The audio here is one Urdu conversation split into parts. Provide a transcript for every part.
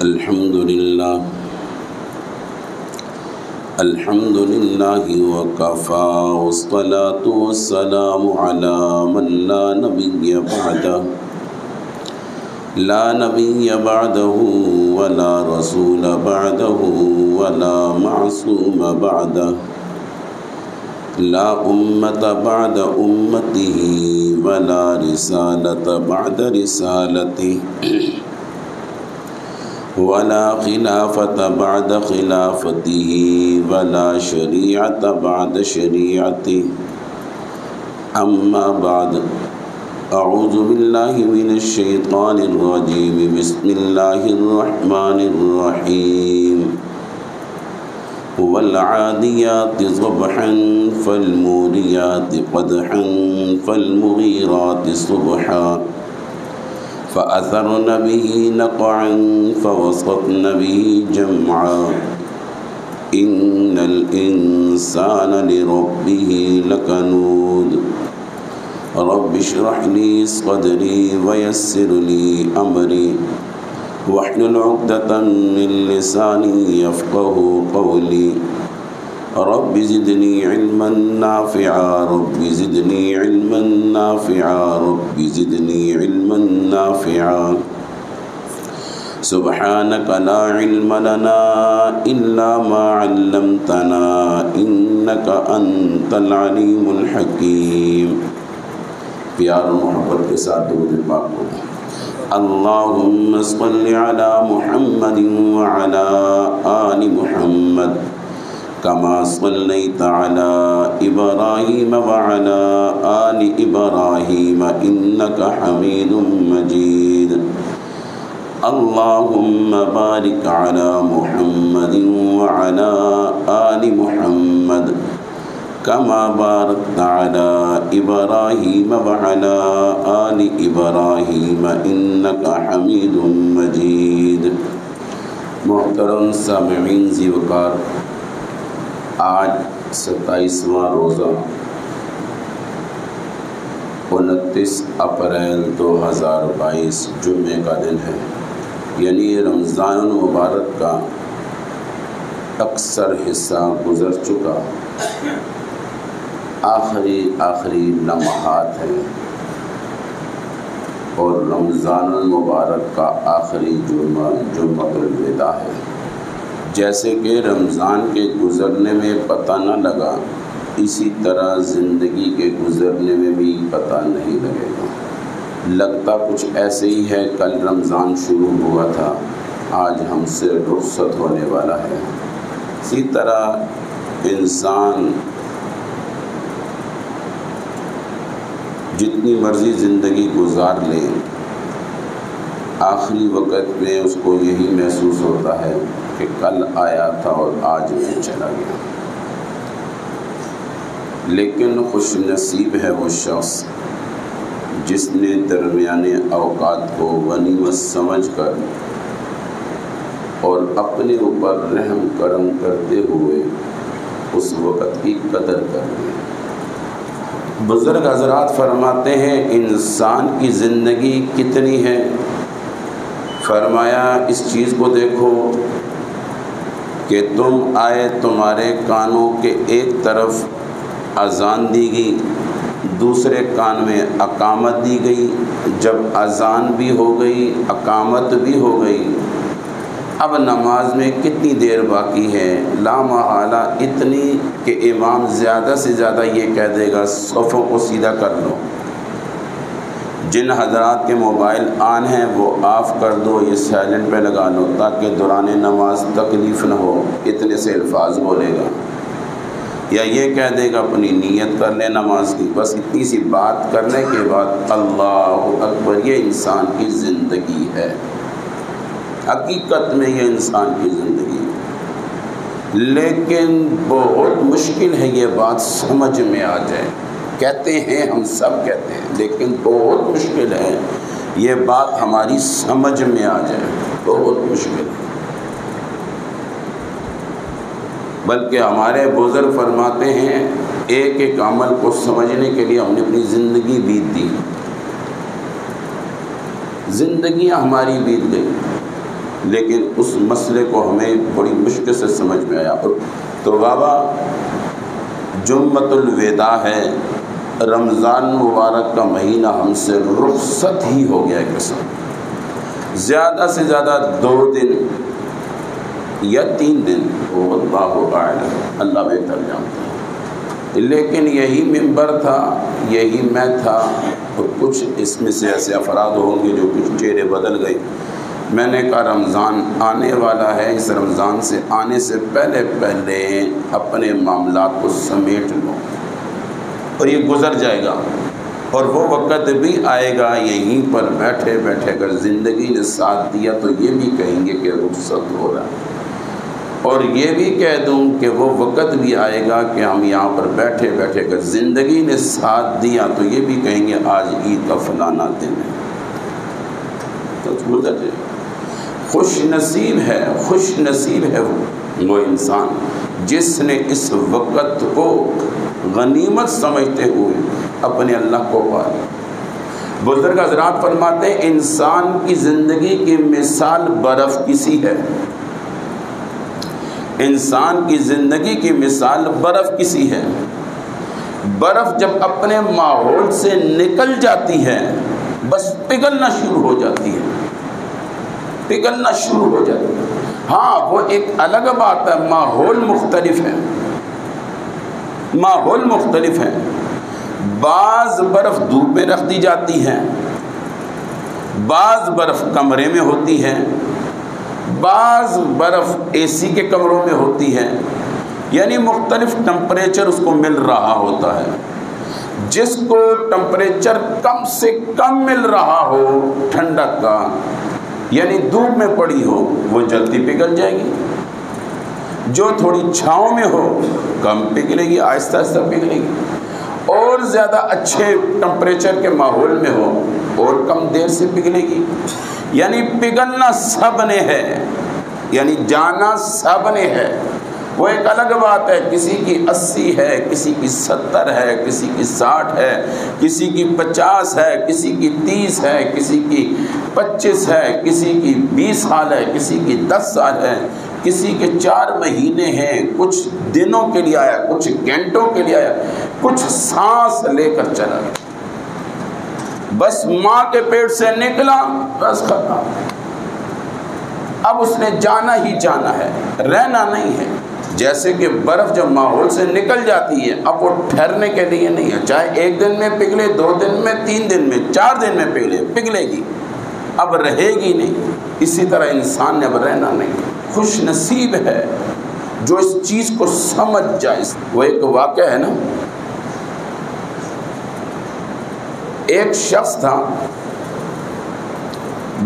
الحمد لله وكفى والصلاة والسلام على من لا نبي بعده ولا رسول بعده ولا معصوم بعده لا أمة بعد أمته ولا رسالة بعد رسالته ولا خلافة بعد خلافته ولا شريعة بعد شريعته أما بعد أعوذ بالله من الشيطان الرجيم بسم الله الرحمن الرحيم والعاديات ضبحا فالموريات قدحا فالمغيرات صبحا فأثرن به نقعا فوسطن به جمعا إن الإنسان لربه لكنود رب اشرح لي صدري ويسر لي أمري واحلل عقدة من لساني يفقه قولي رب زدني علما نافعا رب زدني علما نافعا رب زدني علما نافعا سبحانك لا علم لنا إلا ما علمتنا إنك أنت العليم الحكيم. پیار و محبت کے ساتھ درود پاک ہو. اللهم صل على محمد وعلى آل محمد كما صليت على إبراهيم وعلى آل إبراهيم إنك حميد مجيد. اللهم بارك على محمد وعلى آل محمد كما باركت على إبراهيم وعلى آل إبراهيم إنك حميد مجيد. محترم سامعین ذی وقار، آج 27واں روزہ 29 اپریل 2022 جمعے کا دن ہے، یعنی رمضان المبارک کا اکثر حصہ گزر چکا، آخری لمحات ہیں اور رمضان المبارک کا آخری جمعہ الوداع ہے. جیسے کہ رمضان کے گزرنے میں پتہ نہ لگا، اسی طرح زندگی کے گزرنے میں بھی پتہ نہیں لگے گا. لگتا کچھ ایسے ہی ہے، کل رمضان شروع ہوا تھا، آج ہم سے رخصت ہونے والا ہے. اسی طرح انسان جتنی مرضی زندگی گزار لے، آخری وقت میں اس کو یہی محسوس ہوتا ہے کہ کل آیا تھا اور آج میں چلا گیا. لیکن خوش نصیب ہے وہ شخص جس نے درمیانے اوقات کو غنیمت سمجھ کر اور اپنے اوپر رحم کرم کرتے ہوئے اس وقت کی قدر کر لی. بزرگ حضرات فرماتے ہیں انسان کی زندگی کتنی ہے؟ فرمایا اس چیز کو دیکھو کہ تم آئے، تمہارے کانوں کے ایک طرف اذان دی گئی، دوسرے کان میں اقامت دی گئی. جب اذان بھی ہو گئی، اقامت بھی ہو گئی، اب نماز میں کتنی دیر باقی ہے؟ لا محالہ اتنی کہ امام زیادہ سے زیادہ یہ کہہ دے گا صفوں کو سیدھا کر لو. جن حضرات کے موبائل آن ہیں وہ آف کر دو، یہ سائلنٹ پہ لگا لو تاکہ دوران نماز تکلیف نہ ہو. اتنے سے الفاظ بولے گا، یا یہ کہہ دے گا اپنی نیت کر لے نماز کی. بس اتنی سی بات کرنے کے بعد اللہ اکبر. یہ انسان کی زندگی ہے، حقیقت میں یہ انسان کی زندگی ہے. لیکن بہت مشکل ہے یہ بات سمجھ میں آ جائے. کہتے ہیں، ہم سب کہتے ہیں، لیکن بہت مشکل ہے یہ بات ہماری سمجھ میں آ جائے. بہت مشکل ہے. بلکہ ہمارے بزرگ فرماتے ہیں ایک ایک عمل کو سمجھنے کے لیے ہم نے اپنی زندگی بیت دی. زندگیاں ہماری بیت گئی. لیکن اس مسئلے کو ہمیں بڑی مشکل سے سمجھ میں آیا۔ تو بابا جمعۃ الوداع ہے، رمضان مبارک کا مہینہ ہم سے رخصت ہی ہو گیا ہے، قسم زیادہ سے زیادہ 2 دن یا 3 دن، واللہ اعلم، اللہ بہتر جانتا ہے۔ لیکن یہی منبر تھا، یہی میں تھا، اور کچھ اس میں سے ایسے افراد ہوں گے جو کچھ چہرے بدل گئے۔ میں نے کہا رمضان آنے والا ہے، اس رمضان سے آنے سے پہلے پہلے اپنے معاملات کو سمیٹ لو، اور یہ گزر جائے گا، اور وہ وقت بھی آئے گا یہیں پر بیٹھے بیٹھے اگر زندگی نے ساتھ دیا تو یہ بھی کہیں گے کہ رخصت ہو رہا ہے، اور یہ بھی کہہ دوں کہ وہ وقت بھی آئے گا کہ ہم یہاں پر بیٹھے بیٹھے اگر زندگی نے ساتھ دیا تو یہ بھی کہیں گے آج عید کا فلانا دن ہے۔ تو گزر جائے، خوش نصیب ہے وہ انسان جس نے اس وقت کو غنیمت سمجھتے ہوئے اپنے اللہ کو پا لیا۔ بزرگ حضرات فرماتے ہیں انسان کی زندگی کی مثال برف کی سی ہے، انسان کی زندگی کی مثال برف کی سی ہے۔ برف جب اپنے ماحول سے نکل جاتی ہے بس پگھلنا شروع ہو جاتی ہے، پگھلنا شروع ہو جاتی ہے۔ ہاں وہ ایک الگ بات ہے، ماحول مختلف ہے، ماحول مختلف ہے۔ بعض برف دھوپ میں رکھ دی جاتی ہے، بعض برف کمرے میں ہوتی ہے، بعض برف اے سی کے کمروں میں ہوتی ہے، یعنی مختلف ٹمپریچر اس کو مل رہا ہوتا ہے۔ جس کو ٹمپریچر کم سے کم مل رہا ہو ٹھنڈک کا، یعنی دھوپ میں پڑی ہو، وہ جلدی پگھل جائے گی۔ جو تھوڑی چھاؤں میں ہو کم پگھلے گی، آہستہ آہستہ پگھلے گی، اور زیادہ اچھے ٹمپریچر کے ماحول میں ہو اور کم دیر سے پگھلے گی۔ یعنی پگھلنا سب نے ہے، یعنی جانا سب نے ہے۔ وہ ایک الگ بات ہے، کسی کی 80 ہے، کسی کی 70 ہے، کسی کی 60 ہے، کسی کی 50 ہے، کسی کی 30 ہے، کسی کی 25 ہے، کسی کی 20 سال ہے، کسی کی 10 سال ہے، کسی کے 4 مہینے ہیں، کچھ دنوں کے لیے آیا، کچھ گھنٹوں کے لیے آیا، کچھ سانس لے کر چلا گیا، بس ماں کے پیٹ سے نکلا بس ختم۔ اب اس نے جانا ہی جانا ہے، رہنا نہیں ہے۔ جیسے کہ برف جب ماحول سے نکل جاتی ہے اب وہ ٹھہرنے کے لیے نہیں ہے، چاہے 1 دن میں پگھلے، 2 دن میں، 3 دن میں، 4 دن میں پگھلے گی، اب رہے گی نہیں۔ اسی طرح انسان نے اب رہنا نہیں۔ خوش نصیب ہے جو اس چیز کو سمجھ جائے۔ وہ ایک واقعہ ہے نا، ایک شخص تھا،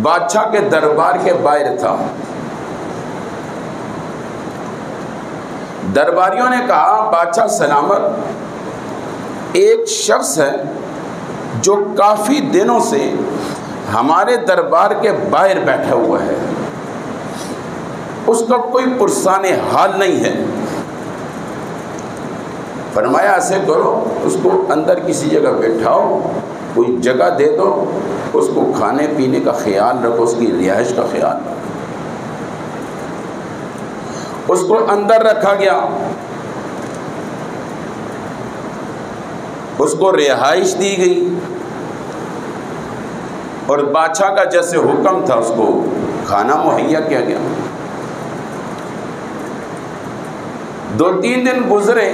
بادشاہ کے دربار کے باہر تھا۔ درباریوں نے کہا بادشاہ سلامت، ایک شخص ہے جو کافی دنوں سے ہمارے دربار کے باہر بیٹھا ہوا ہے، اس کا کوئی پرسان حال نہیں ہے۔ فرمایا ایسے کرو، اس کو اندر کسی جگہ بیٹھاؤ، کوئی جگہ دے دو، اس کو کھانے پینے کا خیال رکھو، اس کی رہائش کا خیال رکھو۔ اس کو اندر رکھا گیا، اس کو رہائش دی گئی، اور بادشاہ کا جیسے حکم تھا اس کو کھانا مہیا کیا گیا۔ 2-3 دن گزرے،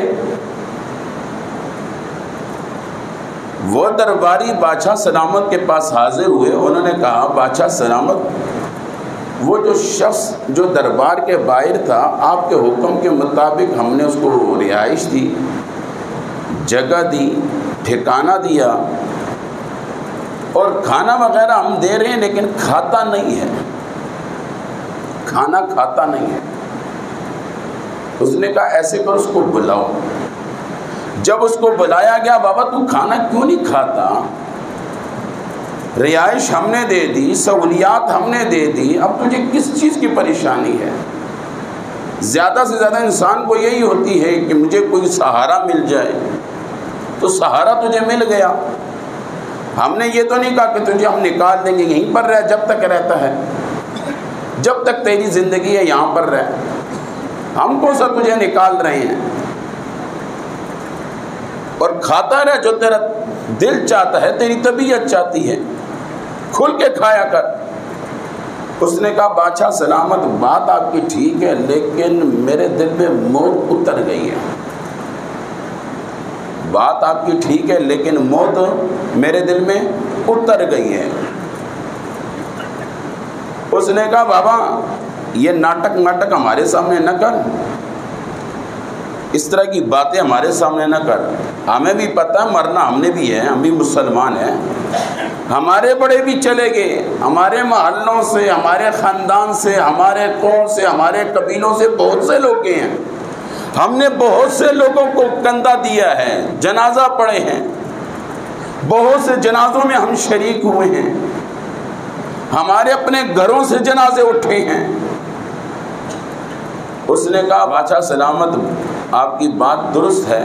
وہ درباری بادشاہ سلامت کے پاس حاضر ہوئے۔ انہوں نے کہا بادشاہ سلامت، وہ جو شخص جو دربار کے باہر تھا، آپ کے حکم کے مطابق ہم نے اس کو رہائش دی، جگہ دی، ٹھکانہ دیا، اور کھانا وغیرہ ہم دے رہے ہیں، لیکن کھاتا نہیں ہے، کھانا کھاتا نہیں ہے۔ اس نے کہا ایسے کر اس کو بلاؤ۔ جب اس کو بلایا گیا، بابا تو کھانا کیوں نہیں کھاتا؟ رہائش ہم نے دے دی، سہولیات ہم نے دے دی، اب تجھے کس چیز کی پریشانی ہے؟ زیادہ سے زیادہ انسان کو یہی ہوتی ہے کہ مجھے کوئی سہارا مل جائے، تو سہارا تجھے مل گیا۔ ہم نے یہ تو نہیں کہا کہ تجھے ہم نکال دیں گے، یہیں پر رہ جب تک رہتا ہے۔ جب تک تیری زندگی ہے یہاں پر رہ، ہم کو سب تجھے نکال رہے ہیں، اور کھاتا رہ جو تیرا دل چاہتا ہے، تیری طبیعت چاہتی ہے، کھل کے کھایا کر۔ اس نے کہا بادشاہ سلامت، بات آپ کی ٹھیک ہے، لیکن میرے دل میں موت اتر گئی ہے۔ بات آپ کی ٹھیک ہے لیکن موت میرے دل میں اتر گئی ہے۔ اس نے کہا بابا یہ ناٹک ہمارے سامنے نہ کر، اس طرح کی باتیں ہمارے سامنے نہ کر، ہمیں بھی پتہ مرنا ہم نے بھی ہے، ہم بھی مسلمان ہیں، ہمارے بڑے بھی چلے گئے، ہمارے محلوں سے، ہمارے خاندان سے، ہمارے قوم سے، ہمارے قبیلوں سے بہت سے لوگ گئے ہیں، ہم نے بہت سے لوگوں کو کندھا دیا ہے، جنازہ پڑھے ہیں، بہت سے جنازوں میں ہم شریک ہوئے ہیں، ہمارے اپنے گھروں سے جنازے اٹھے ہیں۔ اس نے کہا بادشاہ سلامت آپ کی بات درست ہے،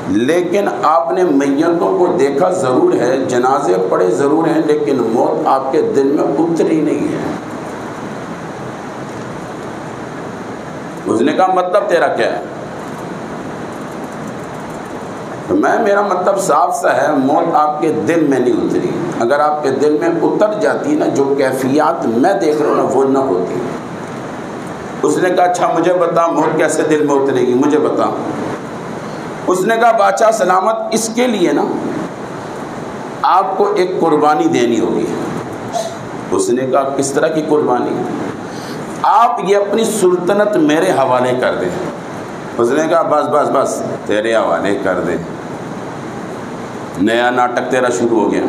لیکن آپ نے میتوں کو دیکھا ضرور ہے، جنازے پڑھے ضرور ہیں، لیکن موت آپ کے دل میں اتری نہیں ہے۔ اس نے کہا مطلب تیرا کیا ہے؟ میرا مطلب صاف سا ہے، موت آپ کے دل میں نہیں اتری، اگر آپ کے دل میں اتر جاتی نا، جو کیفیات میں دیکھ رہا ہوں نا وہ نہ ہوتی۔ اس نے کہا اچھا مجھے بتا موت کیسے دل میں اترے گی، مجھے بتا۔ اس نے کہا بادشاہ سلامت اس کے لیے نا آپ کو ایک قربانی دینی ہوگی۔ اس نے کہا کس طرح کی قربانی؟ آپ یہ اپنی سلطنت میرے حوالے کر دیں۔ اس نے کہا بس بس بس تیرے حوالے کر دے۔ نیا ناٹک تیرا شروع ہو گیا۔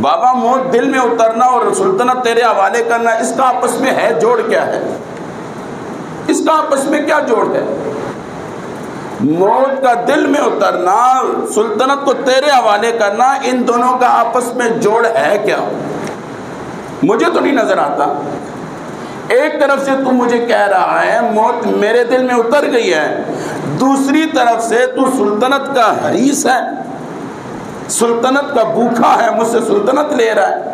بابا موت دل میں اترنا اور سلطنت تیرے حوالے کرنا، اس کا آپس میں ہے جوڑ کیا ہے؟ اس کا آپس میں کیا جوڑ ہے؟ موت کا دل میں اترنا، سلطنت کو تیرے حوالے کرنا، ان دونوں کا آپس میں جوڑ ہے کیا؟ مجھے تو نہیں نظر آتا۔ ایک طرف سے تو مجھے کہہ رہا ہے موت میرے دل میں اتر گئی ہے، دوسری طرف سے تو سلطنت کا حریص ہے، سلطنت کا بھوکا ہے، مجھ سے سلطنت لے رہا ہے،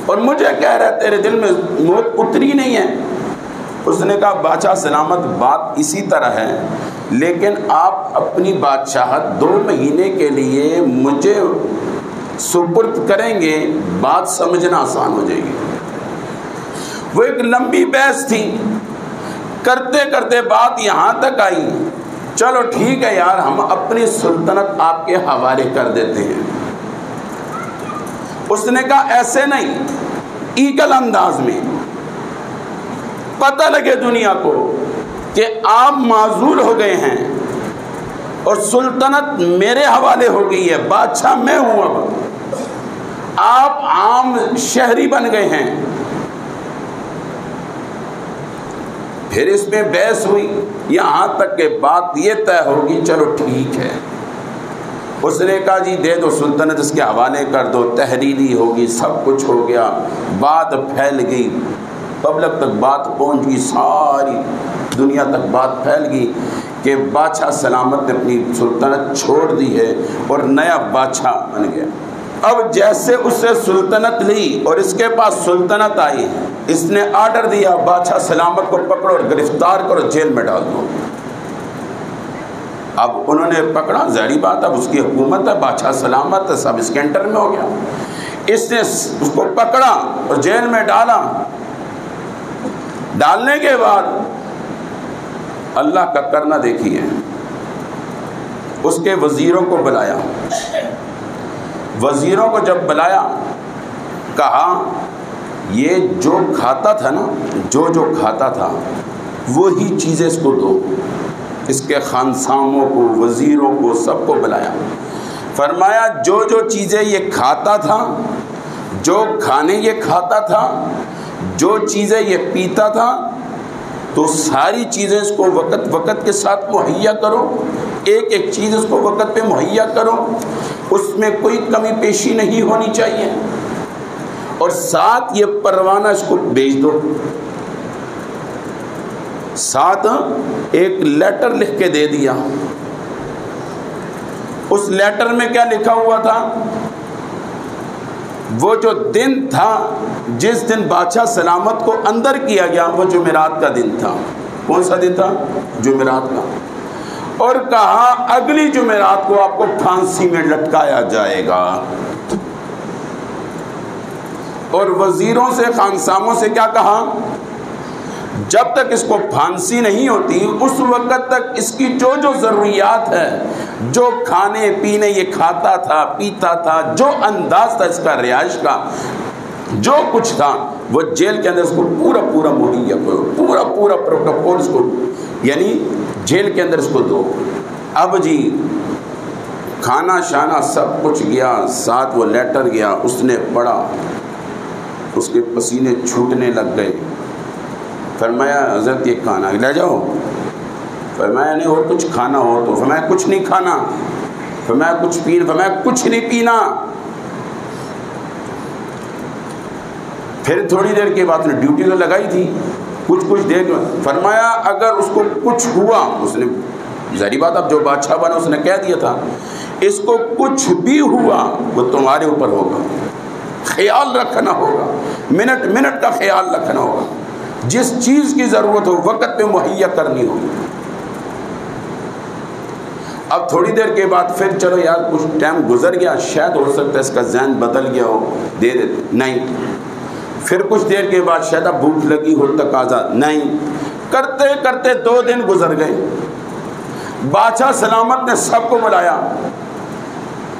اور مجھے کہہ رہا ہے تیرے دل میں موت اتری نہیں ہے۔ اس نے کہا بادشاہ سلامت بات اسی طرح ہے، لیکن آپ اپنی بادشاہت 2 مہینے کے لیے مجھے سپرد کریں گے، بات سمجھنا آسان ہو جائے گی۔ وہ ایک لمبی بحث تھی، کرتے کرتے بات یہاں تک آئی، چلو ٹھیک ہے یار ہم اپنی سلطنت آپ کے حوالے کر دیتے ہیں۔ اس نے کہا ایسے نہیں، ایگل انداز میں پتہ لگے دنیا کو کہ آپ معذور ہو گئے ہیں اور سلطنت میرے حوالے ہو گئی ہے، بادشاہ میں ہوں، اب آپ عام شہری بن گئے ہیں۔ پھر اس میں بحث ہوئی، یہاں تک کہ بات یہ طے ہوگی چلو ٹھیک ہے۔ اس نے کہا جی دے دو سلطنت، اس کے حوالے کر دو، تحریری ہوگی، سب کچھ ہو گیا، بات پھیل گئی، پبلک تک بات پہنچ گئی، ساری دنیا تک بات پھیل گئی کہ بادشاہ سلامت نے اپنی سلطنت چھوڑ دی ہے اور نیا بادشاہ بن گیا۔ اب جیسے اس سے سلطنت لی اور اس کے پاس سلطنت آئی، اس نے آرڈر دیا بادشاہ سلامت کو پکڑو اور گرفتار کرو، جیل میں ڈال دو۔ اب انہوں نے پکڑا، ظاہری بات اب اس کی حکومت ہے، بادشاہ سلامت ہے، سب اس کے انٹر میں ہو گیا۔ اس نے اس کو پکڑا اور جیل میں ڈالا۔ ڈالنے کے بعد اللہ کا کرنا دیکھیے، اس کے وزیروں کو بلایا، وزیروں کو جب بلایا کہا یہ جو کھاتا تھا نا، جو کھاتا تھا وہی چیزیں اس کو دو، اس کے خانساموں کو، وزیروں کو، سب کو بلایا، فرمایا جو چیزیں یہ کھاتا تھا، جو کھانے یہ کھاتا تھا، جو چیزیں یہ پیتا تھا، تو ساری چیزیں اس کو وقت کے ساتھ مہیا کرو، ایک ایک چیز اس کو وقت پہ مہیا کرو، اس میں کوئی کمی پیشی نہیں ہونی چاہیے، اور ساتھ یہ پروانہ اس کو بھیج دو، ساتھ ایک لیٹر لکھ کے دے دیا۔ اس لیٹر میں کیا لکھا ہوا تھا؟ وہ جو دن تھا جس دن بادشاہ سلامت کو اندر کیا گیا وہ جمعرات کا دن تھا. کون سا دن تھا؟ جمعرات کا. اور کہا اگلی جمعرات کو آپ کو پھانسی میں لٹکایا جائے گا. اور وزیروں سے خانساموں سے کیا کہا؟ جب تک اس کو پھانسی نہیں ہوتی اس وقت تک اس کی جو جو ضروریات ہے، جو کھانے پینے یہ کھاتا تھا پیتا تھا، جو انداز تھا اس کا رہائش کا، جو کچھ تھا وہ جیل کے اندر اس کو پورا مہیا کرو، پورا پروٹوکول اس کو، یعنی جیل کے اندر اس کو دو. اب جی کھانا شانا سب کچھ گیا، ساتھ وہ لیٹر گیا، اس نے پڑھا، اس کے پسینے چھوٹنے لگ گئے. فرمایا حضرت یہ کھانا لے جاؤ. فرمایا نہیں اور کچھ کھانا ہو تو. فرمایا کچھ نہیں کھانا. فرمایا کچھ پینا. فرمایا کچھ نہیں پینا. پھر تھوڑی دیر کے بعد نے ڈیوٹی تو لگائی تھی، کچھ دیر کے. فرمایا اگر اس کو کچھ ہوا، اس نے ظاہری بات اب جو بادشاہ بنا اس نے کہہ دیا تھا اس کو کچھ بھی ہوا وہ تمہارے اوپر ہوگا، خیال رکھنا ہوگا، منٹ کا خیال رکھنا ہوگا، جس چیز کی ضرورت ہو وقت پہ مہیا کرنی ہوگی. اب تھوڑی دیر کے بعد پھر چلو یار کچھ ٹائم گزر گیا، شاید ہو سکتا ہے اس کا ذہن بدل گیا ہو، دے دیتے. نہیں. پھر کچھ دیر کے بعد شاید اب بھوک لگی ہو، تقاضا. نہیں. کرتے کرتے 2 دن گزر گئے. بادشاہ سلامت نے سب کو بلایا.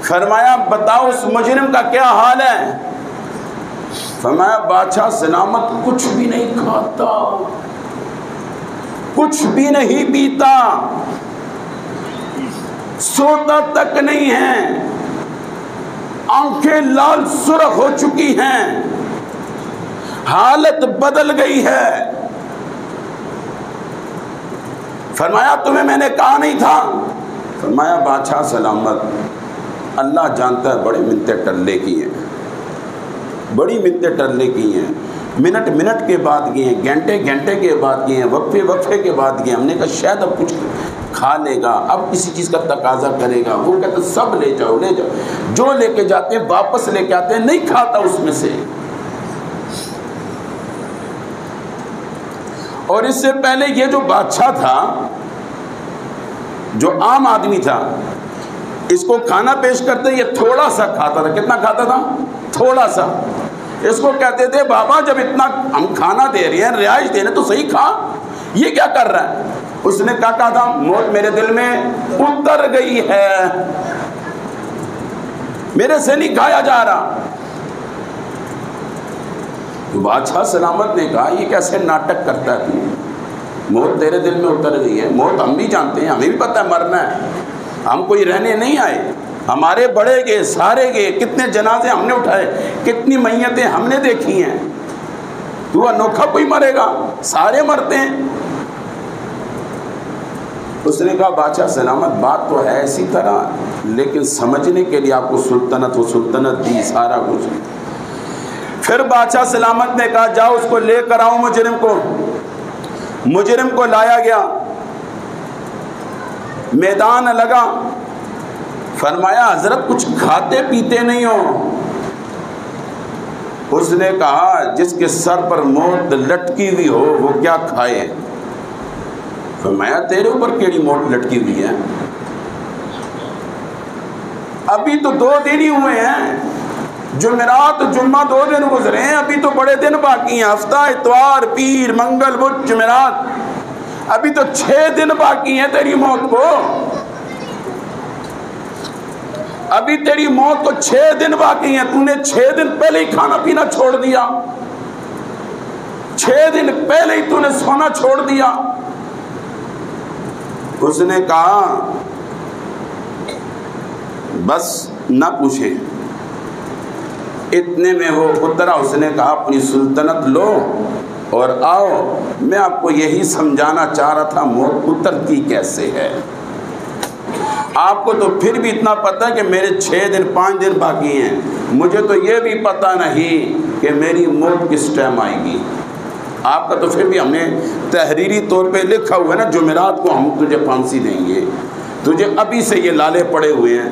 فرمایا بتاؤ اس مجرم کا کیا حال ہے؟ فرمایا بادشاہ سلامت کچھ بھی نہیں کھاتا، کچھ بھی نہیں پیتا، سوتا تک نہیں ہے، آنکھیں لال سرخ ہو چکی ہیں، حالت بدل گئی ہے. فرمایا تمہیں میں نے کہا نہیں تھا؟ فرمایا بادشاہ سلامت اللہ جانتا ہے بڑے منتیں ٹلنے کی ہیں، بڑی منتیں ٹلنے کی ہیں، منٹ کے بعد گئے ہیں، گھنٹے کے بعد گئے ہیں، وقفے کے بعد گئے. ہم نے کہا شاید اب کچھ کھا لے گا، اب کسی چیز کا تقاضا کرے گا. وہ کہتے سب لے جاؤ، جو لے کے جاتے ہیں واپس لے کے آتے ہیں، نہیں کھاتا اس میں سے. اور اس سے پہلے یہ جو بادشاہ تھا، جو عام آدمی تھا، اس کو کھانا پیش کرتے یہ تھوڑا سا کھاتا تھا. کتنا کھاتا تھا؟ تھوڑا سا. اس کو کہتے تھے بابا جب اتنا ہم کھانا دے رہے ہیں، رہائش دے رہے ہیں تو صحیح کھا، یہ کیا کر رہا ہے؟ اس نے کہا تھا موت میرے دل میں اتر گئی ہے، میرے سے نہیں کھایا جا رہا. بادشاہ سلامت نے کہا یہ کیسے ناٹک کرتا ہے تو؟ موت تیرے دل میں اتر گئی ہے. موت ہم بھی جانتے ہیں، ہمیں بھی پتہ ہے مرنا ہے، ہم کوئی رہنے نہیں آئے. ہمارے بڑے گئے، سارے گئے، کتنے جنازے ہم نے اٹھائے، کتنی میتیں ہم نے دیکھی ہیں. تو انوکھا کوئی مرے گا؟ سارے مرتے ہیں. اس نے کہا بادشاہ سلامت بات تو ہے اسی طرح، لیکن سمجھنے کے لیے آپ کو سلطنت و سلطنت دی، سارا کچھ. پھر بادشاہ سلامت نے کہا جاؤ اس کو لے کر آؤں مجرم کو. مجرم کو لایا گیا، میدان لگا. فرمایا حضرت کچھ کھاتے پیتے نہیں ہو؟ اس نے کہا جس کے سر پر موت لٹکی ہوئی ہو وہ کیا کھائے؟ فرمایا تیرے اوپر کیڑی موت لٹکی ہوئی ہے؟ ابھی تو 2 دن ہی ہوئے ہیں، جمعرات جمعہ 2 دن گزرے ہیں، ابھی تو بڑے دن باقی ہیں، ہفتہ اتوار پیر منگل بدھ جمعرات، ابھی تو 6 دن باقی ہیں تیری موت کو. ابھی تیری موت کو 6 دن باقی ہیں، تو نے 6 دن پہلے ہی کھانا پینا چھوڑ دیا، 6 دن پہلے ہی تو نے سونا چھوڑ دیا. اس نے کہا بس نہ پوچھے. اتنے میں وہ اترا. اس نے کہا اپنی سلطنت لو اور آؤ، میں آپ کو یہی سمجھانا چاہ رہا تھا موت اترتی کیسے ہے. آپ کو تو پھر بھی اتنا پتہ ہے کہ میرے 6 دن 5 دن باقی ہیں، مجھے تو یہ بھی پتہ نہیں کہ میری موت کس ٹائم آئے گی. آپ کا تو پھر بھی ہم نے تحریری طور پہ لکھا ہوا ہے نا جمعرات کو ہم تجھے پھانسی دیں گے، تجھے ابھی سے یہ لالے پڑے ہوئے ہیں،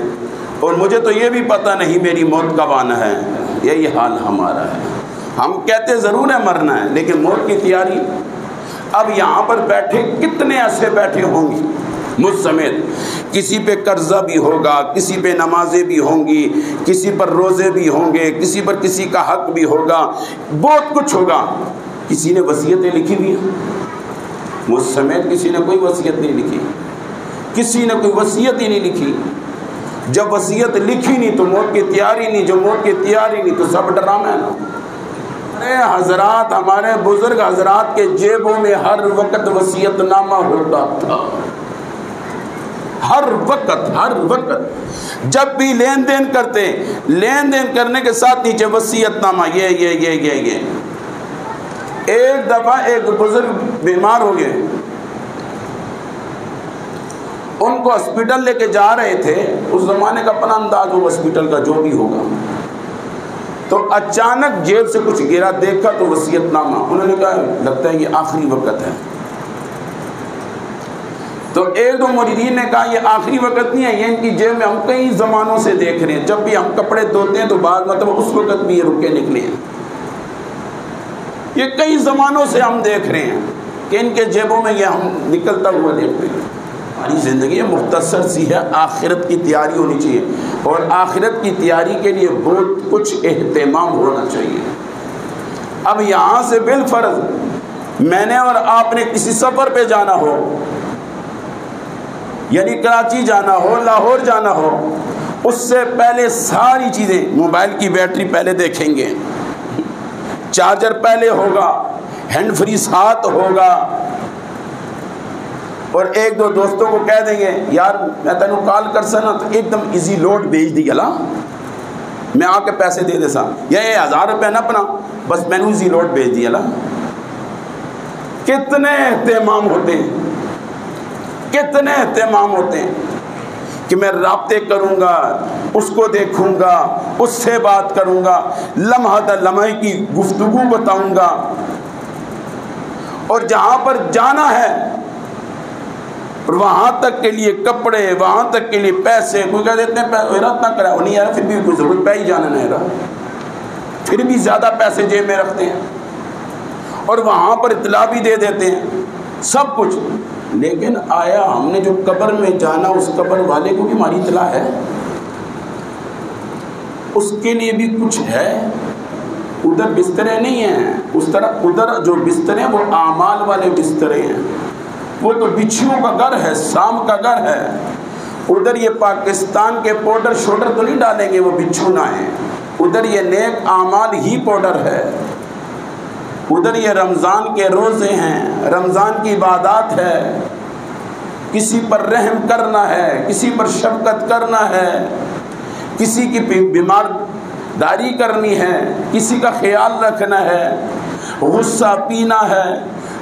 اور مجھے تو یہ بھی پتہ نہیں میری موت کب آنا ہے. یہی حال ہمارا ہے. ہم کہتے ضرور ہے مرنا ہے، لیکن موت کی تیاری. اب یہاں پر بیٹھے کتنے ایسے بیٹھے ہوں گے مجھ سمیت، کسی پہ قرضہ بھی ہوگا، کسی پہ نمازیں بھی ہوں گی، کسی پر روزے بھی ہوں گے، کسی پر کسی کا حق بھی ہوگا، بہت کچھ ہوگا. کسی نے وصیتیں لکھی بھی ہیں، مجھ سمیت کسی نے کوئی وصیت نہیں لکھی، کسی نے کوئی وصیت ہی نہیں لکھی. جب وصیت لکھی نہیں تو موت کی تیاری نہیں، جو موت کی تیاری نہیں تو سب ڈرامہ ہے نا. ارے حضرات، ہمارے بزرگ حضرات کے جیبوں میں ہر وقت وصیت نامہ ہوتا تھا، ہر وقت جب بھی لین دین کرتے، لین دین کرنے کے ساتھ نیچے وصیت نامہ. یہ ایک دفعہ ایک بزرگ بیمار ہو گئے، ان کو ہاسپٹل لے کے جا رہے تھے. اس زمانے کا اپنا انداز ہو ہاسپٹل کا جو بھی ہوگا، تو اچانک جیب سے کچھ گرا، دیکھا تو وصیت نامہ. انہوں نے کہا لگتا ہے یہ آخری وقت ہے. تو ایک دو مریدین نے کہا یہ آخری وقت نہیں ہے، یہ ان کی جیب میں ہم کئی زمانوں سے دیکھ رہے ہیں، جب بھی ہم کپڑے دھوتے ہیں تو بعض مطلب اس وقت بھی یہ رکے نکلے ہیں. یہ کئی زمانوں سے ہم دیکھ رہے ہیں کہ ان کے جیبوں میں یہ ہم نکلتا ہوا دیکھتے ہیں. ہماری زندگی مختصر سی ہے، آخرت کی تیاری ہونی چاہیے، اور آخرت کی تیاری کے لیے بہت کچھ اہتمام ہونا چاہیے. اب یہاں سے بالفرض میں نے اور آپ نے کسی سفر پہ جانا ہو، یعنی کراچی جانا ہو، لاہور جانا ہو، اس سے پہلے ساری چیزیں، موبائل کی بیٹری پہلے دیکھیں گے، چارجر پہلے ہوگا، ہینڈ فری ساتھ ہوگا، اور ایک دو دوستوں کو کہہ دیں گے یار میں تینوں کال کر سنا تو ایک دم ایزی لوڈ بھیج دی گلا، میں آ کے پیسے دے دے سا، یہ 1000 روپے نہ اپنا، بس میں نے ایزی لوڈ بھیج دی گلا. کتنے اہتمام ہوتے ہیں، کتنے اہتمام ہوتے ہیں کہ میں رابطے کروں گا، اس کو دیکھوں گا، اس سے بات کروں گا، لمحہ در لمحے کی گفتگو بتاؤں گا. اور جہاں پر جانا ہے اور وہاں تک کے لیے کپڑے، وہاں تک کے لیے پیسے، کوئی کہہ دیتے ہیں اتنا کرا نہیں یار، پھر بھی کوئی ضرورت پہ ہی جانا نہیں رہا، پھر بھی زیادہ پیسے جیب میں رکھتے ہیں اور وہاں پر اطلاع بھی دے دیتے ہیں سب کچھ. لیکن آیا ہم نے جو قبر میں جانا، اس قبر والے کو بھی ہماری اطلاع ہے؟ اس کے لیے بھی کچھ ہے. ادھر بسترے نہیں ہیں، اس طرح ادھر جو بسترے ہیں وہ اعمال والے بسترے ہیں، وہ تو بچھوؤں کا گھر ہے، سام کا گھر ہے. ادھر یہ پاکستان کے پاؤڈر شوڈر تو نہیں ڈالیں گے وہ بچھو نہ ہیں، ادھر یہ نیک اعمال ہی پاؤڈر ہے. ادھر یہ رمضان کے روزے ہیں، رمضان کی عبادات ہے، کسی پر رحم کرنا ہے، کسی پر شفقت کرنا ہے، کسی کی بیمار داری کرنی ہے، کسی کا خیال رکھنا ہے، غصہ پینا ہے،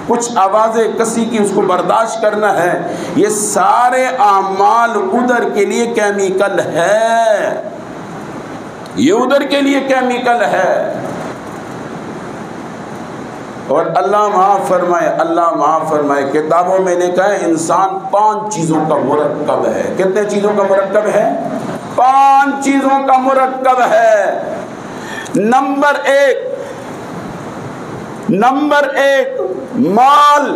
کچھ آوازیں کسی کی اس کو برداشت کرنا ہے. یہ سارے اعمال ادھر کے لیے کیمیکل ہے، یہ ادھر کے لیے کیمیکل ہے. اور اللہ معاف فرمائے، اللہ معاف فرمائے، کتابوں میں نے کہا انسان 5 چیزوں کا مرکب ہے. کتنے چیزوں کا مرکب ہے؟ 5 چیزوں کا مرکب ہے. نمبر 1 مال،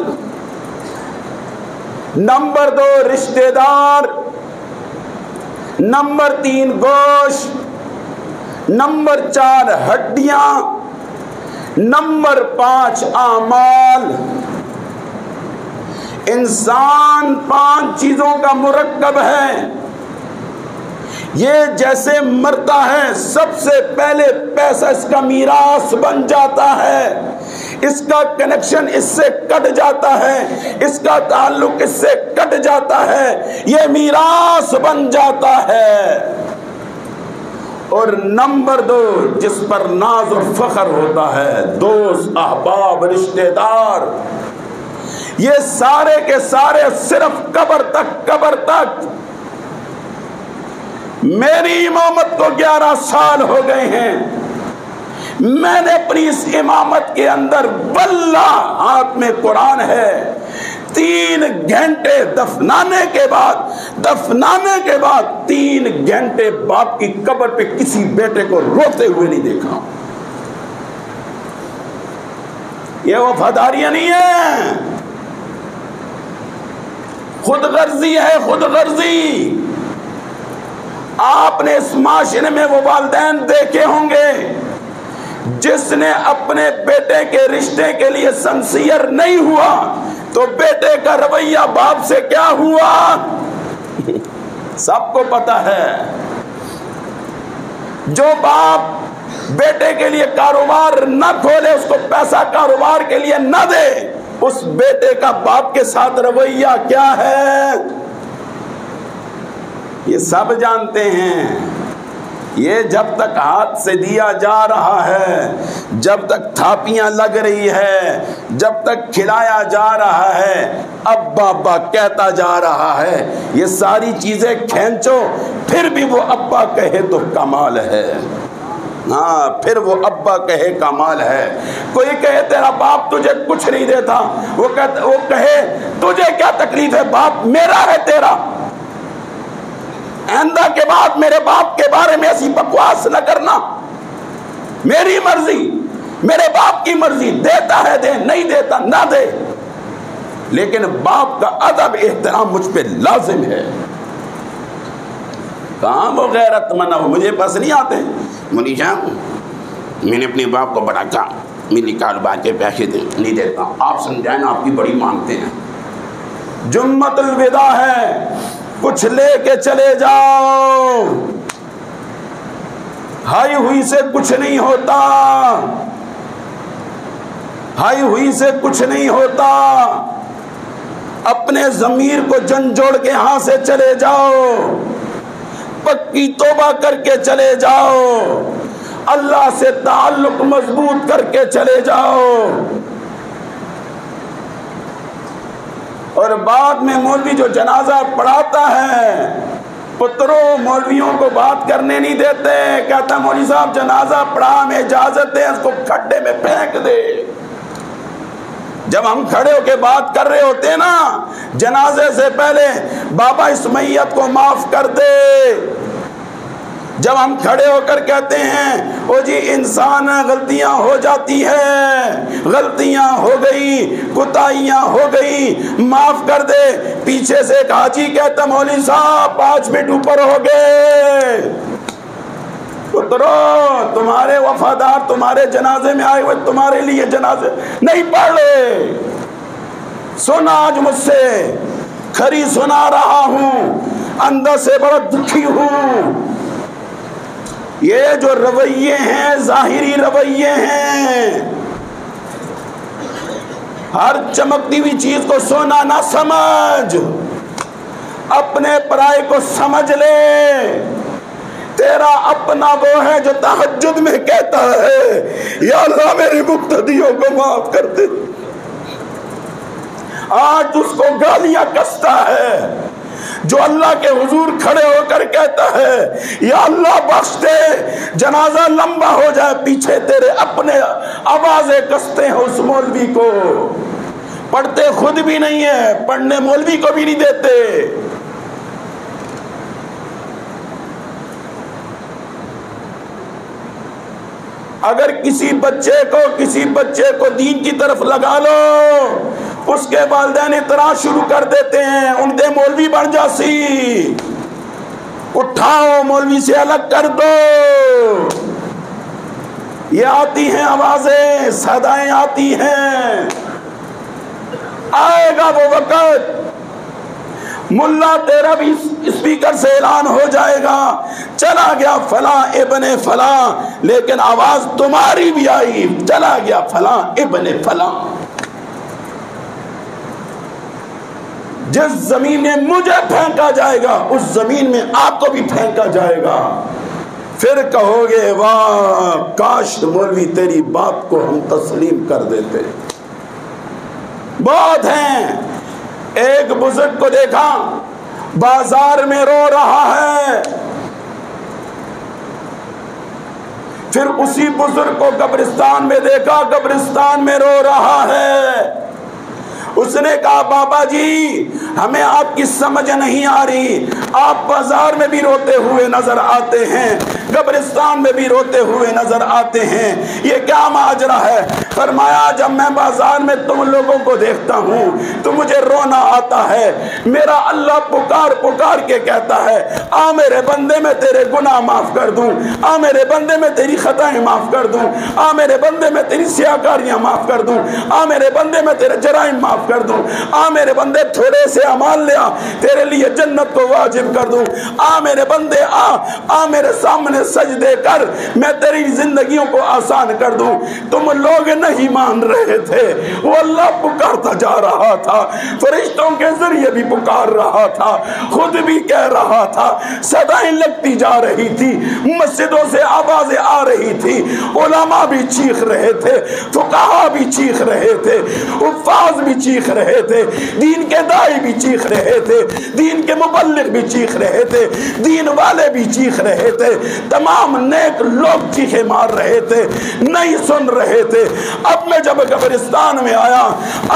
نمبر 2 رشتہ دار، نمبر 3 گوشت، نمبر 4 ہڈیاں، نمبر 5 اعمال. انسان 5 چیزوں کا مرکب ہے. یہ جیسے مرتا ہے سب سے پہلے پیسہ اس کا میراث بن جاتا ہے، اس کا کنیکشن اس سے کٹ جاتا ہے، اس کا تعلق اس سے کٹ جاتا ہے، یہ میراث بن جاتا ہے. اور نمبر 2 جس پر ناز اور فخر ہوتا ہے، دوست، احباب، رشتہ دار. یہ سارے کے سارے صرف قبر تک. میری امامت کو 11 سال ہو گئے ہیں، میں نے اپنی اس امامت کے اندر واللہ ہاتھ میں قرآن ہے 3 گھنٹے دفنانے کے بعد 3 گھنٹے باپ کی قبر پہ کسی بیٹے کو روتے ہوئے نہیں دیکھا. یہ وفاداریاں نہیں ہے، خود غرضی ہے، خود غرضی. آپ نے اس معاشرے میں وہ والدین دیکھے ہوں گے جس نے اپنے بیٹے کے رشتے کے لیے سنسیئر نہیں ہوا تو بیٹے کا رویہ باپ سے کیا ہوا سب کو پتا ہے. جو باپ بیٹے کے لیے کاروبار نہ کھولے، اس کو پیسہ کاروبار کے لیے نہ دے، اس بیٹے کا باپ کے ساتھ رویہ کیا ہے یہ سب جانتے ہیں. یہ جب تک ہاتھ سے دیا جا رہا ہے، جب تک تھاپیاں لگ رہی ہے، جب تک کھلایا جا رہا ہے، ابا ابا کہتا جا رہا ہے، یہ ساری چیزیں کھینچو، پھر بھی وہ ابا کہے تو کمال ہے. ہاں، پھر وہ ابا کہے کمال ہے. کوئی کہے تیرا باپ تجھے کچھ نہیں دیتا، وہ کہے تجھے کیا تکلیف ہے، باپ میرا ہے تیرا. آئندہ کے بعد میرے باپ کے بارے میں ایسی بکواس نہ کرنا. میری مرضی، میرے باپ کی مرضی، دیتا ہے دے، نہیں دیتا نہ دے، لیکن باپ کا ادب احترام مجھ پہ لازم ہے. کہاں وہ غیرت مند ہو، مجھے بس نہیں آتے. منی جان، میں نے اپنے باپ کو بڑا کہا میری کاروبار کے پیسے نہیں دیتا. آپ سمجھائیں نا، آپ کی بڑی مانگتے ہیں. جمعۃ الوداع ہے، کچھ لے کے چلے جاؤ. ہائی ہوئی سے کچھ نہیں ہوتا، ہائی ہوئی سے کچھ نہیں ہوتا. اپنے ضمیر کو جھنجھوڑ کے یہاں سے چلے جاؤ، پکی توبہ کر کے چلے جاؤ، اللہ سے تعلق مضبوط کر کے چلے جاؤ. اور بعد میں مولوی جو جنازہ پڑھاتا ہے، پتروں مولویوں کو بات کرنے نہیں دیتے. کہتا مولوی صاحب جنازہ پڑھا، میں اجازت ہے، اس کو کھڈے میں پھینک دے. جب ہم کھڑے ہو کے بات کر رہے ہوتے ہیں نا جنازے سے پہلے، بابا اس میت کو معاف کر دے. جب ہم کھڑے ہو کر کہتے ہیں او جی انسان غلطیاں ہو جاتی ہے، غلطیاں ہو گئی، کوتاہیاں ہو گئی، معاف کر دے، پیچھے سے ایک حاجی کہتا مولوی صاحب 5 منٹ اوپر ہو گئے. پترو تمہارے وفادار تمہارے جنازے میں آئے ہوئے تمہارے لیے جنازے نہیں پڑھ رہے. سن آج مجھ سے، کھری سنا رہا ہوں، اندر سے بڑا دکھی ہوں. یہ جو رویے ہیں ظاہری رویے ہیں. ہر چمکتی ہوئی چیز کو سونا نہ سمجھ، اپنے پرائے کو سمجھ لے. تیرا اپنا وہ ہے جو تہجد میں کہتا ہے یا اللہ میری مقتدیوں کو معاف کر دے. آج اس کو گالیاں کستا ہے جو اللہ کے حضور کھڑے ہو کر کہتا ہے یا اللہ بخش دے، جنازہ لمبا ہو جائے، پیچھے تیرے اپنے آوازیں کستے ہیں اس مولوی کو. پڑھتے خود بھی نہیں ہے، پڑھنے مولوی کو بھی نہیں دیتے. اگر کسی بچے کو دین کی طرف لگا لو، اس کے والدین اعتراض شروع کر دیتے ہیں، ان دے مولوی بن جاسی، اٹھاؤ مولوی سے الگ کر دو. یہ آتی ہیں آوازیں، صدائیں آتی ہیں. آئے گا وہ وقت ملا تیرا بھی اسپیکر سے اعلان ہو جائے گا چلا گیا فلاں ابن فلاں، لیکن آواز تمہاری بھی آئی، چلا گیا فلاں ابن فلاں. جس زمین میں مجھے پھینکا جائے گا اس زمین میں آپ کو بھی پھینکا جائے گا. پھر کہو گے واہ کاش مولوی تیری بات کو ہم تسلیم کر دیتے. بہت ہیں. ایک بزرگ کو دیکھا بازار میں رو رہا ہے، پھر اسی بزرگ کو قبرستان میں دیکھا، قبرستان میں رو رہا ہے. اس نے کہا بابا جی ہمیں آپ کی سمجھ نہیں آ رہی، آپ بازار میں بھی روتے ہوئے نظر آتے ہیں، قبرستان میں بھی روتے ہوئے نظر آتے ہیں، یہ کیا ماجرا ہے؟ فرمایا جب میں بازار میں تم لوگوں کو دیکھتا ہوں تو مجھے رونا آتا ہے، میرا اللہ پکار پکار کے کہتا ہے آ میرے بندے میں تیرے گناہ معاف کر دوں، آ میرے بندے میں تیری خطائیں معاف کر دوں، آ میرے بندے میں تیری سیاکاریاں معاف کر دوں، آ میرے بندے میں تیرے جرائم معاف کر دوں، آ میرے بندے تھوڑے سے اعمال لیا تیرے لیے جنت کو واجب کر دوں، آ میرے بندے آ میرے سامنے سجدے کر میں تیری زندگیوں کو آسان کر دوں۔ تم لوگ نہیں مان رہے تھے، وہ اللہ پکارتا جا رہا تھا، فرشتوں کے ذریعے بھی پکار رہا تھا، خود بھی کہہ رہا تھا، صدائیں لگتی جا رہی تھی، مسجدوں سے آوازیں آ رہی تھی، علماء بھی چیخ رہے تھے، فقہاء بھی چیخ رہے تھے، حفاظ بھی چیخ رہے تھے، دین کے داعی بھی چیخ رہے تھے، دین کے مبلغ بھی چیخ رہے تھے، دین والے بھی چیخ رہے تھے، تمام نیک لوگ چیخے مار رہے تھے، نہیں سن رہے تھے۔ اب میں جب قبرستان میں آیا،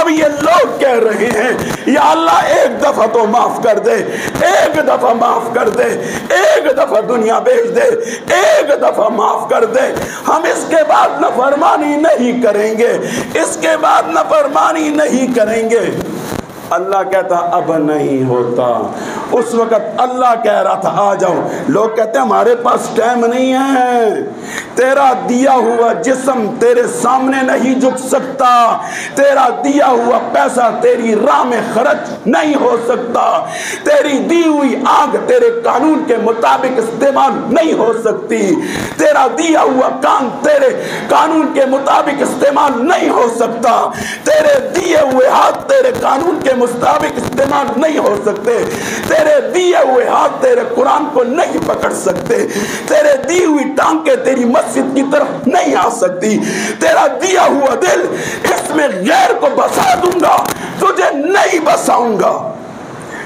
اب یہ لوگ کہہ رہے ہیں یا اللہ ایک دفعہ تو معاف کر دے، ایک دفعہ معاف کر دے، ایک دفعہ دنیا بھیج دے، ایک دفعہ معاف کر دے، ہم اس کے بعد نافرمانی نہیں کریں گے، اس کے بعد نافرمانی نہیں کریں گے۔ اللہ کہتا اب نہیں ہوتا۔ اس وقت اللہ کہہ رہا تھا آ جاؤ، لوگ کہتے ہیں ہمارے پاس ٹائم نہیں ہے، تیرا دیا ہوا جسم تیرے سامنے نہیں جھک سکتا، تیرا دیا ہوا پیسہ تیری راہ میں خرچ نہیں ہو سکتا، تیری دی ہوئی آنکھ تیرے قانون کے مطابق استعمال نہیں ہو سکتی، تیرا دیا ہوا کان تیرے قانون کے مطابق استعمال نہیں ہو سکتا، تیرے دیے ہوئے ہاتھ تیرے قانون کے مطابق استعمال نہیں ہو سکتے، تیرے دیے ہوئے ہاتھ تیرے قرآن کو نہیں پکڑ سکتے، تیرے دی ہوئی ٹانکیں تیری مسجد کی طرف نہیں آ سکتی، تیرا دیا ہوا دل اس میں غیر کو بسا دوں گا، تجھے نہیں بساؤں گا۔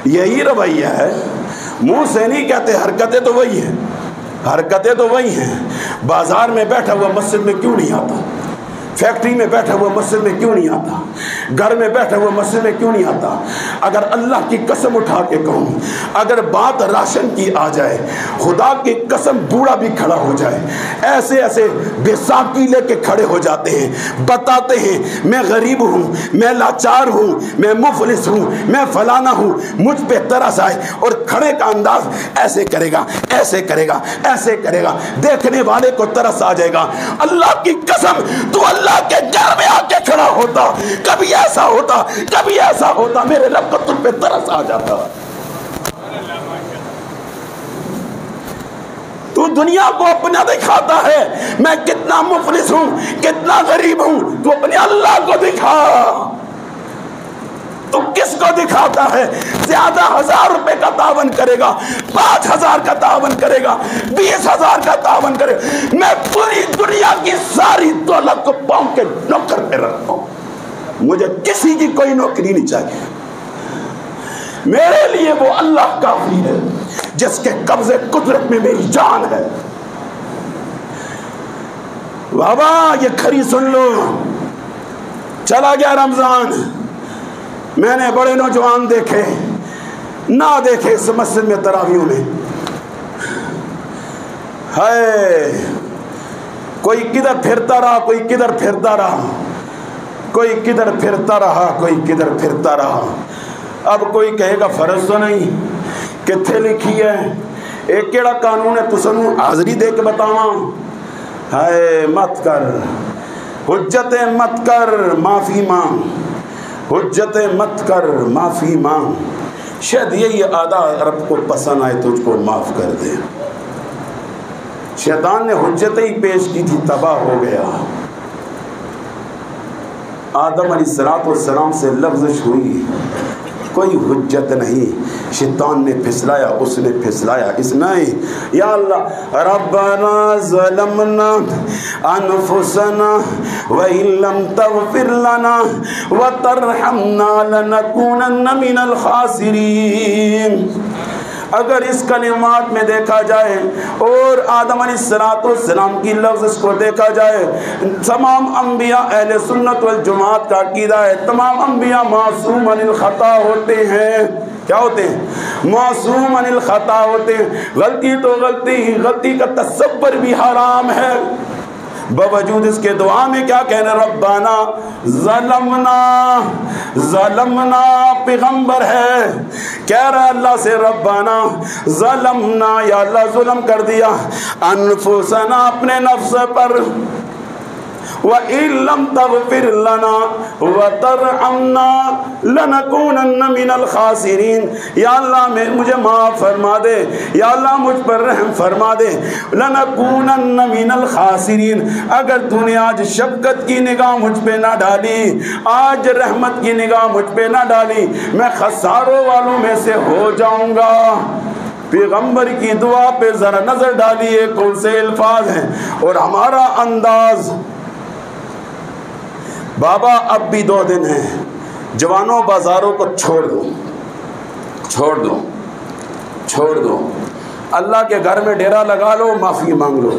یہی رویہ ہے، منہ سے نہیں کہتے، حرکتیں تو وہی ہیں، حرکتیں تو وہی ہیں۔ بازار میں بیٹھا ہوا مسجد میں کیوں نہیں آتا؟ فیکٹری میں بیٹھا ہوا مسجد میں کیوں نہیں آتا؟ گھر میں بیٹھا ہوا مسجد میں کیوں نہیں آتا؟ اگر اللہ کی قسم اٹھا کے کہوں، اگر بات راشن کی آ جائے، خدا کی قسم بوڑھا بھی کھڑا ہو جائے، ایسے ایسے بیساکھی لے کے کھڑے ہو جاتے ہیں، بتاتے ہیں میں غریب ہوں، میں لاچار ہوں، میں مفلس ہوں، میں فلانا ہوں، مجھ پہ ترس آئے، اور کھڑے کا انداز ایسے کرے گا، ایسے کرے گا، ایسے کرے گا، دیکھنے والے کو ترس آ جائے گا۔ اللہ کی قسم تو اللہ کے گھر میں آ کے کھڑا ہوتا، کبھی ایسا ہوتا، کبھی ایسا ہوتا، میرے رب کو تم پہ ترس آ جاتا۔ تو دنیا کو اپنا دکھاتا ہے، میں کتنا مفلس ہوں، کتنا غریب ہوں، تو اپنے اللہ کو دکھا۔ تو کس کو دکھاتا ہے؟ زیادہ 1000 روپے کا تعاون کرے گا، 5000 کا تعاون کرے گا، 20000 کا تعاون کرے گا، میں پوری دنیا کی ساری دولت کو پاؤں کے نوکر پہ رکھتا ہوں، مجھے کسی کی کوئی نوکری نہیں چاہیے، میرے لیے وہ اللہ کافی ہے جس کے قبضے قدرت میں میری جان ہے۔ بابا یہ کھری سن لو، چلا گیا رمضان، میں نے بڑے نوجوان دیکھے، نہ دیکھے اس مسجد میں تراویحوں میں، ہے کوئی کدھر پھرتا رہا، کوئی کدھر پھرتا رہا، کوئی کدھر پھرتا رہا، کوئی کدھر پھرتا رہا۔ اب کوئی کہے گا فرض تو نہیں، کتھے لکھی ہے، ایک کیڑا قانون ہے تو سنو حاضری دے کے بتاواں، ہے مت کر حجتیں، مت کر معافی مانگ، حجتیں مت کر معافی مانگ، شاید یہی ادا رب کو پسند آئے تجھ کو معاف کر دے۔ شیطان نے حجتیں ہی پیش کی تھی، تباہ ہو گیا۔ آدم علیہ السلام سے لفظش ہوئی، کوئی حجت نہیں، شیطان نے پھسلایا، اس نے پھسلایا، اس نے یا اللہ ربنا ظلمنا انفسنا وان لم تغفر لنا وترحمنا لنكونن من الخاسرین۔ اگر اس کلمات میں دیکھا جائے اور آدم علیہ السلام کی لفظ کو دیکھا جائے، تمام انبیاء اہل سنت والجماعت کا عقیدہ ہے تمام انبیاء معصوم عن الخطا ہوتے ہیں۔ کیا ہوتے ہیں؟ معصوم عن الخطا ہوتے ہیں۔ غلطی تو غلطی کا تصور بھی حرام ہے، باوجود اس کے دعا میں کیا کہنا؟ ربنا ظلمنا پیغمبر ہے کہہ رہا اللہ سے ربنا ظلمنا، یا اللہ ظلم کر دیا، انفسنا اپنے نفس پر، وَإِن لَّمْ تَغْفِرْ لَنَا وَتَرْحَمْنَا لَنَكُونَنَّ مِنَ الْخَاسِرِينَ، یا اللہ مجھے معاف فرما دے، یا اللہ مجھ پر رحم فرما دے، لَنَكُونَنَّ مِنَ الْخَاسِرِينَ، اگر تو نے آج شفقت کی نگاہ مجھ پہ نہ ڈالی، آج رحمت کی نگاہ مجھ پہ نہ ڈالی، میں خساروں والوں میں سے ہو جاؤں گا۔ پیغمبر کی دعا پہ ذرا نظر ڈالیے کون سے الفاظ ہیں، اور ہمارا انداز۔ بابا اب بھی 2 دن ہیں، جوانوں بازاروں کو چھوڑ دو، اللہ کے گھر میں ڈیرا لگا لو، معافی مانگ لو،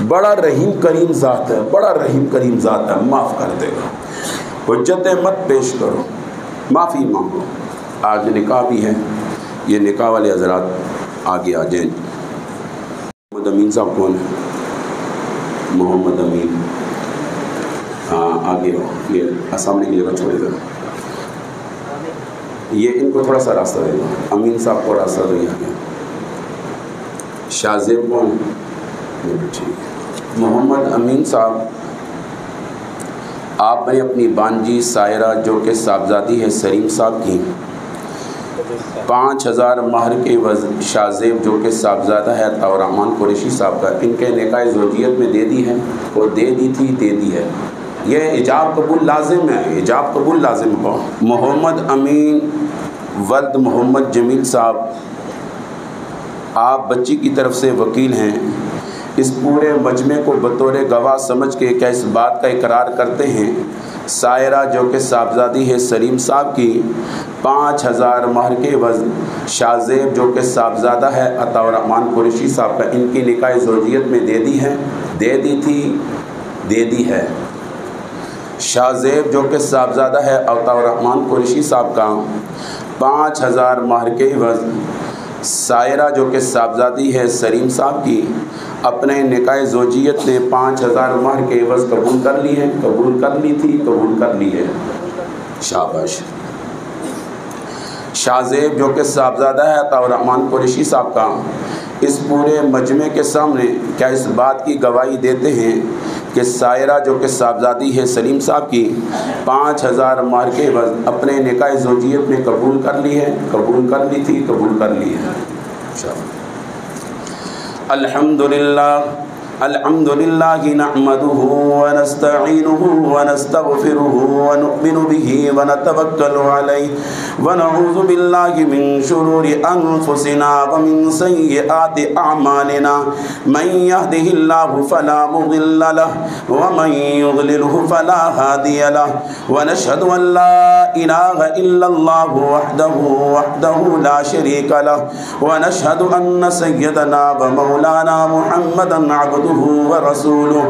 بڑا رحیم کریم ذات ہے، معاف کر دے گا۔ حجتیں مت پیش کرو، معافی مانگو۔ آج نکاح بھی ہے، یہ نکاح والے حضرات آگے آ جائیں۔ محمد امین صاحب کون ہے؟ محمد امین، ہاں آگے ہو، یہ سامنے کی جگہ چھوڑے گا، یہ ان کو تھوڑا سا راستہ دے دو، امین صاحب کو راستہ دو۔ آگے شاہ زیب کون؟ محمد امین صاحب، آپ نے اپنی بانجی سائرہ جو کہ صاحبزادی ہے سلیم صاحب کی 5000 مہر کے وزن، شاہ زیب جو کہ صاحبزادہ ہے عطاء الرحمن قریشی صاحب کا، ان کے نکاح زوجیت میں دے دی ہے، وہ دے دی ہے، یہ ایجاب قبول لازم ہے، ایجاب قبول لازم ہو۔ محمد امین ولد محمد جمیل صاحب، آپ بچی کی طرف سے وکیل ہیں، اس پورے مجمع کو بطور گواہ سمجھ کے کیا اس بات کا اقرار کرتے ہیں سائرہ جو کہ صاحبزادی ہے سلیم صاحب کی 5000 مہر کے وزن، شاہ زیب جو کہ صاحبزادہ ہے عطاء الرحمن قریشی صاحب کا، ان کی نکاح زوجیت میں دے دی ہے۔ شاہ زیب جو کہ صاحبزادہ ہے عطاء الرحمن قریشی صاحب کا 5000 مہر کے عوض، سائرہ جو کہ صاحبزادی ہے سلیم صاحب کی، اپنے نکاح زوجیت نے 5000 مہر کے عوض قبول کر لی ہے۔ شاباش۔ شاہ زیب جو کہ صاحبزادہ ہے عطاء الرحمن قریشی صاحب کا، اس پورے مجمع کے سامنے کیا اس بات کی گواہی دیتے ہیں کہ سائرہ جو کہ صاحبزادی ہے سلیم صاحب کی 5000 مہر کے عوض اپنے نکاح زوجیت میں قبول کر لی ہے؟ قبول کر لی ہے۔ الحمد للہ نحمده ونستعینه ونستغفره ونؤمن به ونتوکل علیہ ونعوذ باللہ من شرور انفسنا ومن سیئات اعمالنا من يهده الله فلا مضل له ومن يضلله فلا هادي له ونشهد ان لا اله الا الله وحده لا شريك له ونشهد ان سيدنا ومولانا محمدا عبده ورسوله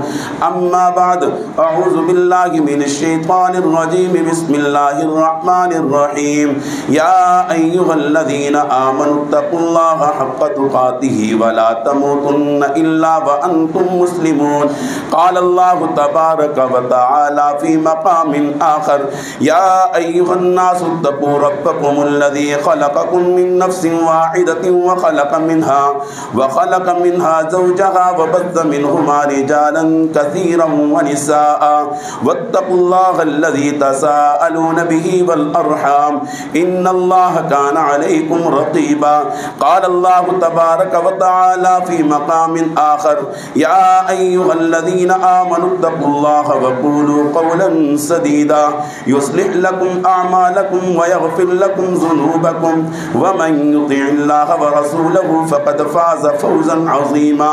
اما بعد اعوذ باللہ من الشیطان الرجیم بسم اللہ الرحمن الرحیم یا ایہا الذین آمنوا اتقوا اللہ حق تقاته ولا تموتن الا وانتم مسلمون قال اللہ تبارک وتعالی فی مقام آخر یا ایہا الناس اتقوا ربکم الذی خلقکم من نفس واحدۃ وخلق منها زوجها وبث منهما رجالا كثيرا ونساء واتقوا الله الذي تساءلون به والأرحام إن الله كان عليكم رقيبا قال الله تبارك وتعالى في مقام آخر يا أيها الذين آمنوا اتقوا الله وقولوا قولا سديدا يصلح لكم أعمالكم ويغفر لكم ذنوبكم ومن يطع الله ورسوله فقد فاز فوزا عظيما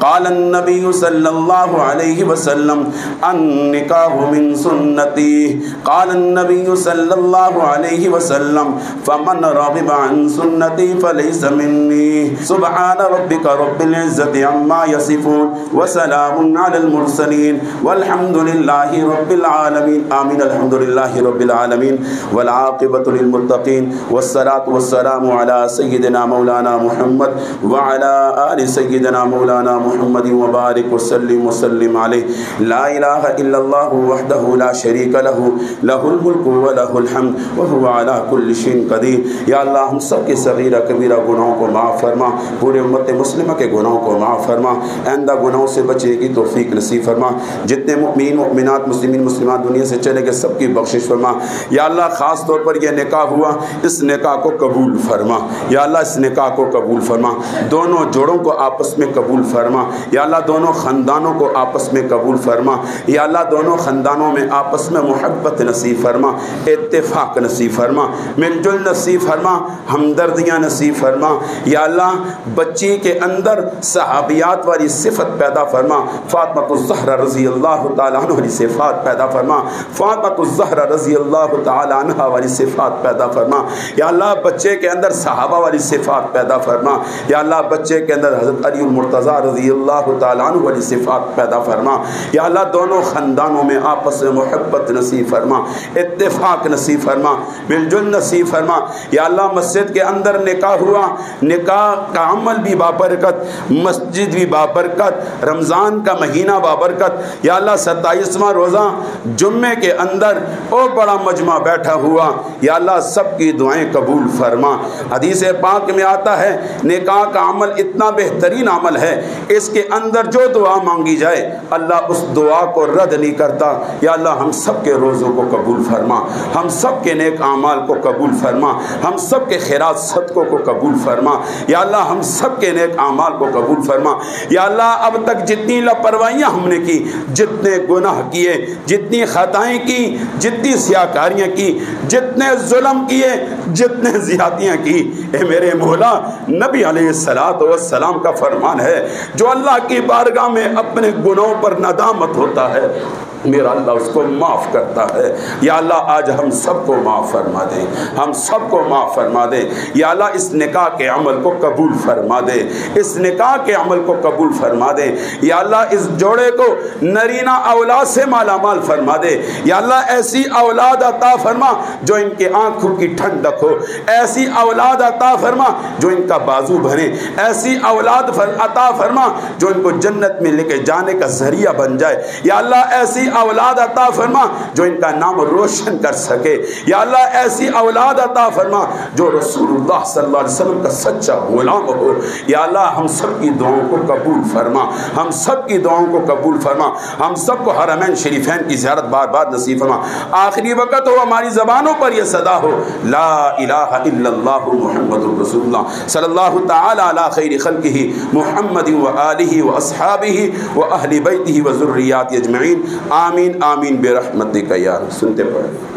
قال النبی صلی اللہ علیہ وسلم النکاح من سنتی قال النبی صلی اللہ علیہ وسلم فمن رغب عن سنتی فلیس منی سبحان ربک رب العزت عما یصفون وسلام علی المرسلین والحمد للہ رب العالمین آمین الحمد للہ رب العالمین والعاقبۃ للمتقین والصلاة والسلام علی سیدنا مولانا محمد وعلی آل سیدنا مولانا محمد وبارک وسلم علیہ لا الہ الا اللہ وحدہ لا شریک لہ لہ الملک ولہ الحمد وہو علی کل شیء قدیر۔ یا اللہ ہم سب کے صغیرہ کبیرہ گناہوں کو معاف فرما، پورے امت مسلمہ کے گناہوں کو معاف فرما، آئندہ گناہوں سے بچنے کی توفیق نصیب فرما، جتنے مؤمنین مؤمنات مسلمین مسلمات دنیا سے چلے گئے سب کی بخشش فرما۔ یا اللہ خاص طور پر یہ نکاح ہوا، اس نکاح کو قبول فرما، یا اللہ اس نکاح کو قبول فرما، دونوں جوڑوں کو آپس میں قبول فرما، یا اللہ دونوں خاندانوں کو آپس میں قبول فرما، یا اللہ دونوں خاندانوں میں آپس میں محبت نصیب فرما، اتفاق نصیب فرما، مل جل نصیب فرما، ہمدردیاں نصیب فرما۔ یا اللہ بچی کے اندر صحابیات والی صفت پیدا فرما، فاطمہ الزہرا رضی اللہ تعالیٰ عنہ والی صفات پیدا فرما، فاطمہ الزہرا رضی اللہ تعالیٰ عنہ والی صفات پیدا فرما۔ یا اللہ بچے کے اندر صحابہ والی صفات پیدا فرما، یا اللہ بچے کے اندر حضرت علی المرتضیٰ رضی اللہ تعالیٰ عنہ والی صفات پیدا فرما۔ یا اللہ دونوں خاندانوں میں آپس میں محبت نصیب فرما، اتفاق نصیب فرما، مل جل نصیب فرما۔ یا اللہ مسجد کے اندر نکاح ہوا، نکاح کا عمل بھی بابرکت، مسجد بھی بابرکت، رمضان کا مہینہ بابرکت۔ یا اللہ 27واں روزہ جمعے کے اندر او بڑا مجمع بیٹھا ہوا، یا اللہ سب کی دعائیں قبول فرما۔ حدیث پاک میں آتا ہے نکاح کا عمل اتنا بہترین عمل ہے، اس کے اندر جو دعا مانگی جائے اللہ اس دعا کو رد نہیں کرتا۔ یا اللہ ہم سب کے روزوں کو قبول فرما، ہم سب کے نیک اعمال کو قبول فرما، ہم سب کے خیرات صدقوں کو قبول فرما۔ یا اللہ ہم سب کے نیک اعمال کو قبول فرما۔ یا اللہ اب تک جتنی لاپرواہیاں ہم نے کی، جتنے گناہ کیے، جتنی خطائیں کی، جتنی سیاکاریاں کی، جتنے ظلم کیے، جتنے زیادتیاں کی، اے میرے مولا نبی علیہ السلام کا فرمان ہے جو اللہ کی بارگاہ میں اپنے گناہوں پر ندامت ہوتا ہے میرا اللہ اس کو معاف کرتا ہے۔ یا اللہ آج ہم سب کو معاف فرما دے، ہم سب کو معاف فرما دے۔ یا اللہ اس نکاح کے عمل کو قبول فرما دے، اس نکاح کے عمل کو قبول فرما دے۔ یا اللہ اس جوڑے کو نرینہ اولاد سے مالا مال فرما دے۔ یا اللہ ایسی اولاد عطا فرما جو ان کے آنکھوں کی ٹھنڈک ہو، ایسی اولاد عطا فرما جو ان کا بازو بھرے، ایسی اولاد عطا فرما جو ان کو جنت میں لے کے جانے کا ذریعہ بن جائے۔ یا اللہ ایسی اولاد عطا فرما جو ان کا نام روشن کر سکے۔ یا اللہ ایسی اولاد عطا فرما جو رسول اللہ صلی اللہ علیہ وسلم کا سچا غلام ہو۔ یا اللہ ہم سب کی دعاؤں کو قبول فرما، ہم سب کی دعاؤں کو قبول فرما، ہم سب کو حرمین شریفین کی زیارت بار بار نصیب فرما۔ آخری وقت ہو ہماری زبانوں پر یہ صدا ہو لا الہ الا اللہ محمد رسول اللہ صلی اللہ تعالی علی خیر خلقہ محمد و آلہ و اصحابہ و اہل بیتہ و ذریات اجمعین آمین آمین برحمتک یا رب۔ سنتے پڑھیں۔